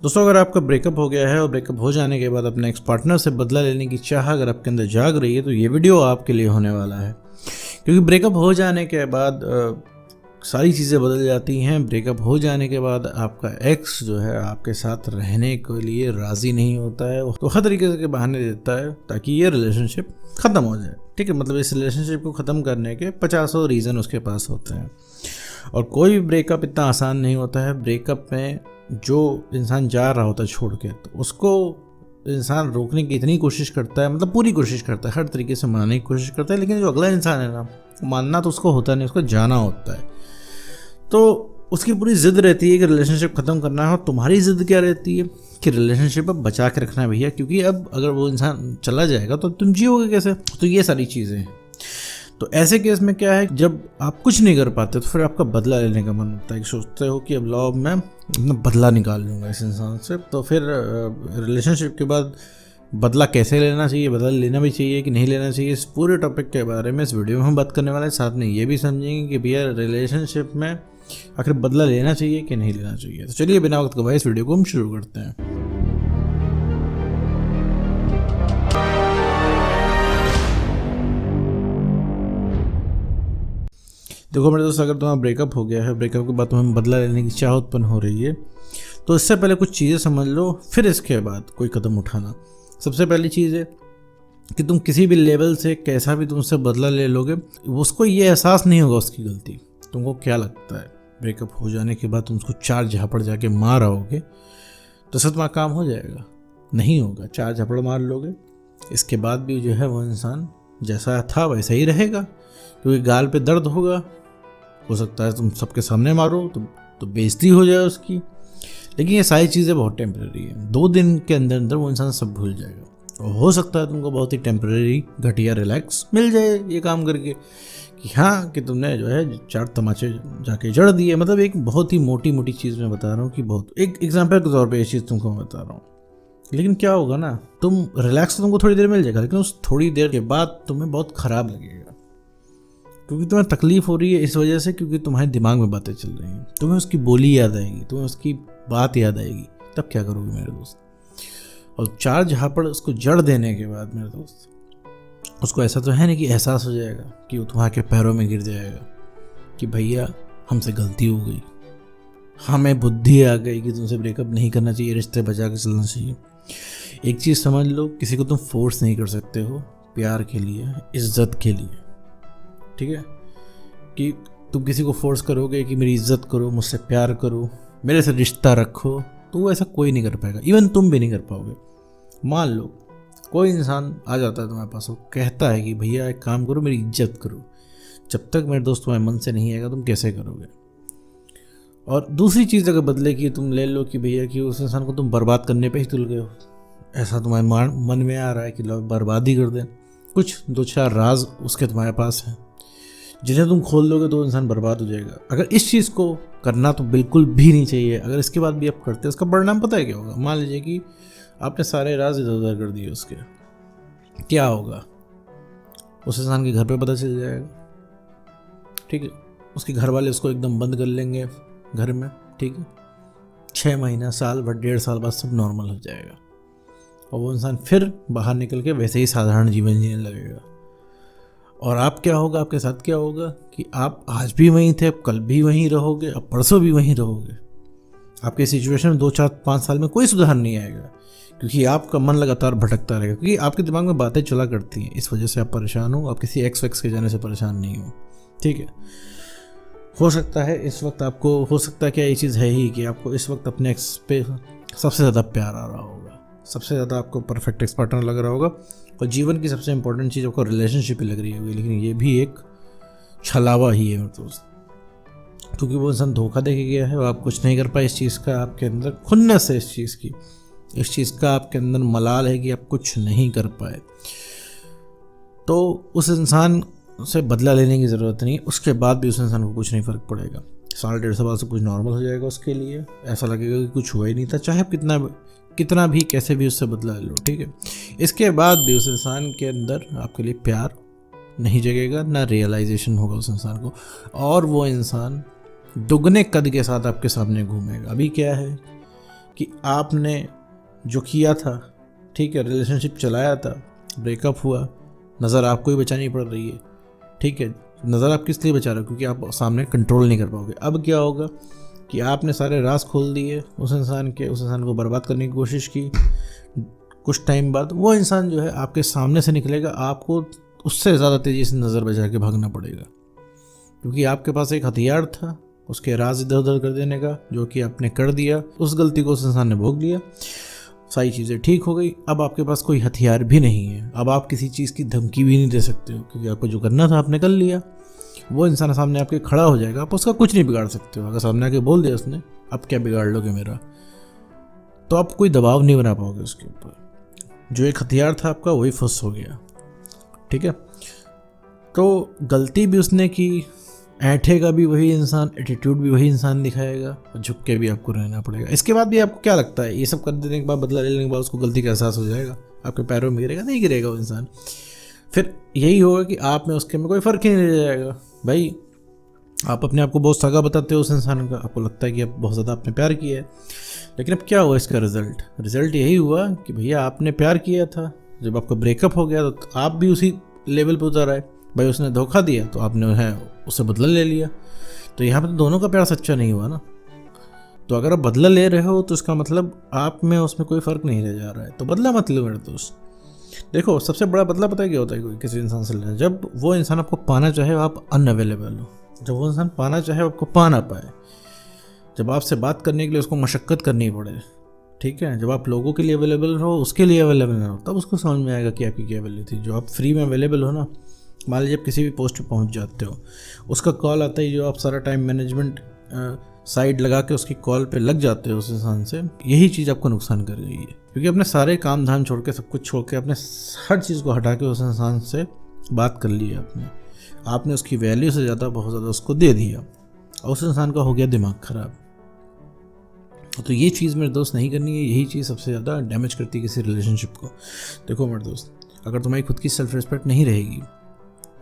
दोस्तों, अगर आपका ब्रेकअप हो गया है और ब्रेकअप हो जाने के बाद अपने एक्स पार्टनर से बदला लेने की चाह अगर आपके अंदर जाग रही है तो ये वीडियो आपके लिए होने वाला है। क्योंकि ब्रेकअप हो जाने के बाद सारी चीज़ें बदल जाती हैं। ब्रेकअप हो जाने के बाद आपका एक्स जो है आपके साथ रहने के लिए राज़ी नहीं होता है, तो हर तरीके के बहाने देता है ताकि ये रिलेशनशिप ख़त्म हो जाए। ठीक है, मतलब इस रिलेशनशिप को ख़त्म करने के 50 रीज़न उसके पास होते हैं। और कोई भी ब्रेकअप इतना आसान नहीं होता है। ब्रेकअप में जो इंसान जा रहा होता है छोड़ के, तो उसको इंसान रोकने की इतनी कोशिश करता है, मतलब पूरी कोशिश करता है, हर तरीके से मनाने की कोशिश करता है, लेकिन जो अगला इंसान है ना, मानना तो उसको होता नहीं, उसको जाना होता है। तो उसकी पूरी ज़िद रहती है कि रिलेशनशिप ख़त्म करना है। और तुम्हारी ज़िद क्या रहती है कि रिलेशनशिप अब बचा के रखना है भैया, क्योंकि अब अगर वो इंसान चला जाएगा तो तुम जियोगे कैसे। तो ये सारी चीज़ें हैं। तो ऐसे केस में क्या है, जब आप कुछ नहीं कर पाते तो फिर आपका बदला लेने का मन होता है कि सोचते हो कि अब लाओ मैं बदला निकाल लूँगा इस इंसान से। तो फिर रिलेशनशिप के बाद बदला कैसे लेना चाहिए, बदला लेना भी चाहिए कि नहीं लेना चाहिए, इस पूरे टॉपिक के बारे में इस वीडियो में हम बात करने वाले हैं। साथ में ये भी समझेंगे कि भैया रिलेशनशिप में आखिर बदला लेना चाहिए कि नहीं लेना चाहिए। तो चलिए बिना वक्त गवाए इस वीडियो को हम शुरू करते हैं। देखो मेरे दोस्त, अगर तुम्हारा ब्रेकअप हो गया है, ब्रेकअप के बाद तुम्हें बदला लेने की चाह उत्पन्न हो रही है, तो इससे पहले कुछ चीज़ें समझ लो, फिर इसके बाद कोई कदम उठाना। सबसे पहली चीज़ है कि तुम किसी भी लेवल से कैसा भी तुमसे बदला ले लोगे, उसको ये एहसास नहीं होगा उसकी गलती। तुमको क्या लगता है ब्रेकअप हो जाने के बाद तुम उसको 4 झापड़ जाके मार आओगे तो सच में काम हो जाएगा? नहीं होगा। 4 झापड़ मार लोगे, इसके बाद भी जो है वो इंसान जैसा था वैसा ही रहेगा, क्योंकि गाल पे दर्द होगा। हो सकता है तुम सबके सामने मारो तो बेइज्जती हो जाए उसकी। लेकिन ये सारी चीज़ें बहुत टेम्परेरी है। 2 दिन के अंदर अंदर वो इंसान सब भूल जाएगा। और हो सकता है तुमको बहुत ही टेम्परेरी घटिया रिलैक्स मिल जाए ये काम करके कि हाँ, कि तुमने जो है 4 तमाचे जाके जड़ दिए। मतलब एक बहुत ही मोटी मोटी चीज़ मैं बता रहा हूँ कि बहुत एक एग्जाम्पल के तौर पर ये चीज़ तुमको मैं बता रहा हूँ। लेकिन क्या होगा ना, तुम रिलैक्स तो तुमको थोड़ी देर मिल जाएगा, लेकिन उस थोड़ी देर के बाद तुम्हें बहुत ख़राब लगेगा, क्योंकि तुम्हें तकलीफ हो रही है इस वजह से, क्योंकि तुम्हारे दिमाग में बातें चल रही हैं। तुम्हें उसकी बोली याद आएगी, तुम्हें उसकी बात याद आएगी। तब क्या करोगे मेरे दोस्त? और 4 झापड़ उसको जड़ देने के बाद मेरे दोस्त, उसको ऐसा तो है नहीं कि एहसास हो जाएगा कि वो तुम्हारे के पैरों में गिर जाएगा कि भैया हमसे गलती हो गई, हमें बुद्धि आ गई कि तुमसे ब्रेकअप नहीं करना चाहिए, रिश्ते बचा के चलना चाहिए। एक चीज़ समझ लो, किसी को तुम फोर्स नहीं कर सकते हो प्यार के लिए, इज्जत के लिए। ठीक है, कि तुम किसी को फोर्स करोगे कि मेरी इज्जत करो, मुझसे प्यार करो, मेरे से रिश्ता रखो, तो वो ऐसा कोई नहीं कर पाएगा। इवन तुम भी नहीं कर पाओगे। मान लो कोई इंसान आ जाता है तुम्हारे पास, वो कहता है कि भैया एक काम करो, मेरी इज्जत करो। जब तक मेरे दोस्त तुम्हारे मन से नहीं आएगा तुम कैसे करोगे? और दूसरी चीज़ अगर बदले कि तुम ले लो कि भैया कि उस इंसान को तुम बर्बाद करने पे ही तुल गए हो, ऐसा तुम्हारे मन में आ रहा है कि लो बर्बाद ही कर दें। कुछ 2-4 राज उसके तुम्हारे पास हैं जिन्हें तुम खोल दोगे तो इंसान बर्बाद हो जाएगा। अगर इस चीज़ को करना तो बिल्कुल भी नहीं चाहिए। अगर इसके बाद भी आप करते हैं, उसका परिणाम पता है क्या होगा? मान लीजिए कि आपने सारे राज इधर उधर कर दिए उसके, क्या होगा? उस इंसान के घर पे पता चल जाएगा। ठीक है, उसके घर वाले उसको एकदम बंद कर लेंगे घर में। ठीक है, 6 महीना, साल भर, 1.5 साल बाद सब नॉर्मल हो जाएगा और वो इंसान फिर बाहर निकल के वैसे ही साधारण जीवन जीने लगेगा। और आप क्या होगा, आपके साथ क्या होगा कि आप आज भी वहीं थे, अब कल भी वहीं रहोगे, अब परसों भी वहीं रहोगे। आपके सिचुएशन में 2-4-5 साल में कोई सुधार नहीं आएगा, क्योंकि आपका मन लगातार भटकता रहेगा, क्योंकि आपके दिमाग में बातें चला करती हैं। इस वजह से आप परेशान हो, आप किसी एक्स के जाने से परेशान नहीं हो। ठीक है, हो सकता है इस वक्त आपको, हो सकता है क्या ये चीज़ है ही कि आपको इस वक्त अपने एक्स पे सबसे ज़्यादा प्यार आ रहा होगा, सबसे ज़्यादा आपको परफेक्ट एक्स पार्टनर लग रहा होगा, और जीवन की सबसे इंपॉर्टेंट चीज़ आपको रिलेशनशिप ही लग रही होगी। लेकिन ये भी एक छलावा ही है मेरे दोस्त, क्योंकि वो इंसान धोखा दे के गया है और आप कुछ नहीं कर पाए। इस चीज़ का आपके अंदर खुन्नस है, इस चीज़ का आपके अंदर मलाल है कि आप कुछ नहीं कर पाए। तो उस इंसान से बदला लेने की ज़रूरत नहीं। उसके बाद भी उस इंसान को कुछ नहीं फ़र्क पड़ेगा। 1.5 साल से कुछ नॉर्मल हो जाएगा उसके लिए, ऐसा लगेगा कि कुछ हुआ ही नहीं था, चाहे आप कितना भी कैसे भी उससे बदला लो। ठीक है, इसके बाद भी उस इंसान के अंदर आपके लिए प्यार नहीं जगेगा, ना रियलाइजेशन होगा उस इंसान को, और वो इंसान दुगने कद के साथ आपके सामने घूमेगा। अभी क्या है कि आपने जो किया था, ठीक है, रिलेशनशिप चलाया था, ब्रेकअप हुआ, नज़र आपको ही बचानी पड़ रही है, ठीक है, नज़र आप किस लिए बचा रहे हो, क्योंकि आप सामने कंट्रोल नहीं कर पाओगे। अब क्या होगा कि आपने सारे राज खोल दिए उस इंसान के, उस इंसान को बर्बाद करने की कोशिश की। कुछ टाइम बाद वो इंसान जो है आपके सामने से निकलेगा, आपको उससे ज़्यादा तेज़ी से नज़र बचा के भागना पड़ेगा, क्योंकि आपके पास एक हथियार था उसके राज इधर उधर कर देने का, जो कि आपने कर दिया। उस गलती को उस इंसान ने भोग लिया, सारी चीज़ें ठीक हो गई। अब आपके पास कोई हथियार भी नहीं है, अब आप किसी चीज़ की धमकी भी नहीं दे सकते हो, क्योंकि आपको जो करना था आपने कर लिया। वो इंसान सामने आपके खड़ा हो जाएगा, आप उसका कुछ नहीं बिगाड़ सकते हो। अगर सामने आके बोल दिया उसने, अब क्या बिगाड़ लोगे मेरा, तो आप कोई दबाव नहीं बना पाओगे उसके ऊपर। जो एक हथियार था आपका वही फुस हो गया, ठीक है। तो गलती भी उसने की, ऐंठेगा भी वही इंसान, एटीट्यूड भी वही इंसान दिखाएगा, और झुक के भी आपको रहना पड़ेगा। इसके बाद भी आपको क्या लगता है, ये सब कर देने के बाद, बदला लेने के बाद उसको गलती का एहसास हो जाएगा, आपके पैरों में गिरेगा? नहीं गिरेगा वो इंसान। फिर यही होगा कि आप में उसके में कोई फ़र्क ही नहीं रह जाएगा। भाई आप अपने आप को बहुत सगा बताते हो उस इंसान का, आपको लगता है कि आप बहुत ज़्यादा आपने प्यार किया है, लेकिन अब क्या हुआ इसका रिज़ल्ट यही हुआ कि भैया आपने प्यार किया था, जब आपका ब्रेकअप हो गया तो आप भी उसी लेवल पर उतर आए। भाई उसने धोखा दिया तो आपने है उससे बदला ले लिया, तो यहाँ पर तो दोनों का प्यार सच्चा नहीं हुआ ना। तो अगर आप बदला ले रहे हो तो इसका मतलब आप में उसमें कोई फ़र्क नहीं रह जा रहा है, तो बदला मत लो मेरे दोस्त। देखो सबसे बड़ा बदला पता है क्या होता है कोई किसी इंसान से लेना, जब वो इंसान आपको पाना चाहे आप अनअवेलेबल हो, जब वो इंसान पाना चाहे आपको पा ना पाए, जब आपसे बात करने के लिए उसको मशक्क़त करनी पड़े, ठीक है, जब आप लोगों के लिए अवेलेबल हो उसके लिए अवेलेबल ना हो, तब उसको समझ में आएगा कि आपकी क्या वैल्यू थी। जो आप फ्री में अवेलेबल हो ना, मान लीजिए आप किसी भी पोस्ट पे पहुंच जाते हो, उसका कॉल आता है, जो आप सारा टाइम मैनेजमेंट साइड लगा के उसकी कॉल पे लग जाते हो उस इंसान से, यही चीज़ आपको नुकसान कर रही है, क्योंकि अपने सारे काम धाम छोड़ के, सब कुछ छोड़ के, अपने हर चीज़ को हटा के उस इंसान से बात कर ली है आपने उसकी वैल्यू से ज़्यादा बहुत ज़्यादा उसको दे दिया, और उस इंसान का हो गया दिमाग ख़राब। तो ये चीज़ मेरे दोस्त नहीं करनी है, यही चीज़ सबसे ज़्यादा डैमेज करती है किसी रिलेशनशिप को। देखो मेरे दोस्त, अगर तुम्हारी खुद की सेल्फ रिस्पेक्ट नहीं रहेगी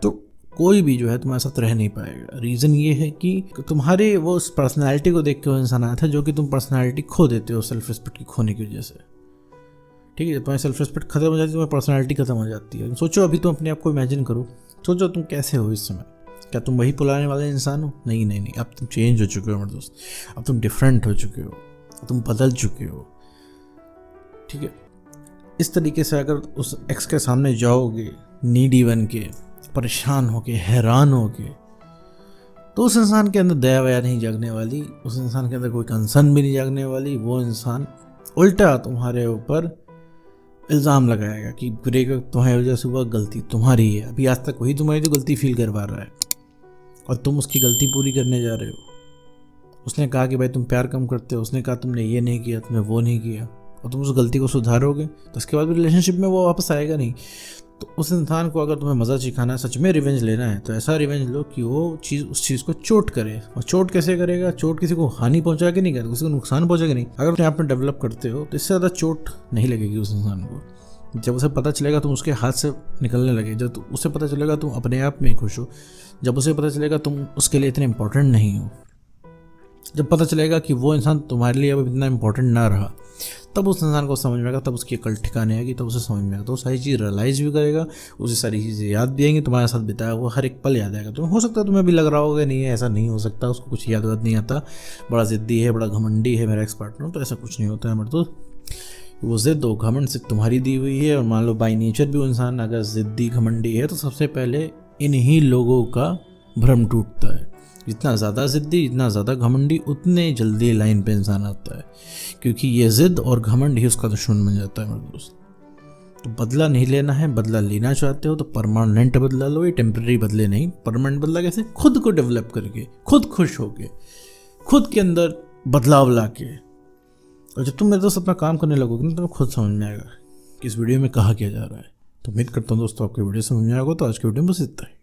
तो कोई भी जो है तुम्हारे साथ रह नहीं पाएगा। रीज़न ये है कि तुम्हारे वो उस पर्सनैलिटी को देख के वो इंसान आया था, जो कि तुम पर्सनैलिटी खो देते हो सेल्फ रिस्पेक्ट की खोने की वजह से, ठीक है। तुम्हारी सेल्फ रिस्पेक्ट खत्म हो जाती है, तुम्हारी पर्सनैलिटी खत्म हो जाती है। सोचो अभी तुम अपने आप को इमेजिन करो, सोचो तुम कैसे हो इस समय, क्या तुम वही पुराने वाले इंसान हो? नहीं नहीं नहीं, अब तुम चेंज हो चुके हो मेरे दोस्त, अब तुम डिफरेंट हो चुके हो, तुम बदल चुके हो, ठीक है। इस तरीके से अगर उस एक्स के सामने जाओगे नीडी बन के, परेशान होके, हैरान होके, तो उस इंसान के अंदर दया वया नहीं जागने वाली, उस इंसान के अंदर कोई कंसर्न भी नहीं जागने वाली। वो इंसान उल्टा तुम्हारे ऊपर इल्ज़ाम लगाएगा कि ब्रेकअप तुम्हारी वजह से हुआ, गलती तुम्हारी है। अभी आज तक वही तुम्हारी तो गलती फील करवा रहा है, और तुम उसकी गलती पूरी करने जा रहे हो। उसने कहा कि भाई तुम प्यार कम करते हो, उसने कहा तुमने ये नहीं किया, तुमने वो नहीं किया, और तुम उस गलती को सुधारोगे तो उसके बाद रिलेशनशिप में वो वापस आएगा नहीं। तो उस इंसान को अगर तुम्हें मज़ा सिखाना है, सच में रिवेंज लेना है, तो ऐसा रिवेंज लो कि वो चीज़ उस चीज़ को चोट करे। और चोट कैसे करेगा? चोट किसी को हानि पहुंचा के नहीं करेगा, किसी को नुकसान पहुंचा के नहीं। अगर तुम आप में डेवलप करते हो तो इससे ज़्यादा चोट नहीं लगेगी उस इंसान को। जब उसे पता चलेगा तुम उसके हाथ से निकलने लगे, जब उसे पता चलेगा तुम अपने आप में खुश हो, जब उसे पता चलेगा तुम उसके लिए इतने इंपॉर्टेंट नहीं हो, जब पता चलेगा कि वो इंसान तुम्हारे लिए अब इतना इंपॉर्टेंट ना रहा, तब उस इंसान को समझ में आएगा, तब उसकी अकल ठिकाने आएगी, तब उसे समझ में आएगा, तो सारी चीज़ रियलाइज़ भी करेगा, उसे सारी चीज़ें याद भी आएंगी, तुम्हारे साथ बिताया वो हर एक पल याद आएगा। तो हो सकता है तुम्हें भी लग रहा होगा नहीं है, ऐसा नहीं हो सकता, उसको कुछ याद नहीं आता, बड़ा ज़िद्दी है, बड़ा घमंडी है मेरा एक्स पार्टनर। तो ऐसा कुछ नहीं होता है मेरे दोस्त। वो ज़िद्द और घमंड से तुम्हारी दी हुई है, और मान लो बाई नेचर भी वो इंसान अगर ज़िद्दी घमंडी है, तो सबसे पहले इन्हीं लोगों का भ्रम टूटता है। जितना ज़्यादा ज़िद्दी, जितना ज़्यादा घमंडी, उतने जल्दी लाइन पे इंसान आता है, क्योंकि ये ज़िद्द और घमंड ही उसका दुश्मन बन जाता है मेरे दोस्त। तो बदला नहीं लेना है, बदला लेना चाहते हो तो परमानेंट बदला लो, ये टेम्प्रेरी बदले नहीं। परमानेंट बदला कैसे? खुद को डेवलप करके, खुद खुश होके, खुद के अंदर बदलाव ला के। और जब तुम मेरे दोस्त अपना काम करने लगोगे ना, तुम्हें खुद समझ में आएगा कि इस वीडियो में कहा क्या जा रहा है। तो उम्मीद करता हूँ दोस्तों आपको वीडियो समझ में आएगा। तो आज की वीडियो में बस इतना ही।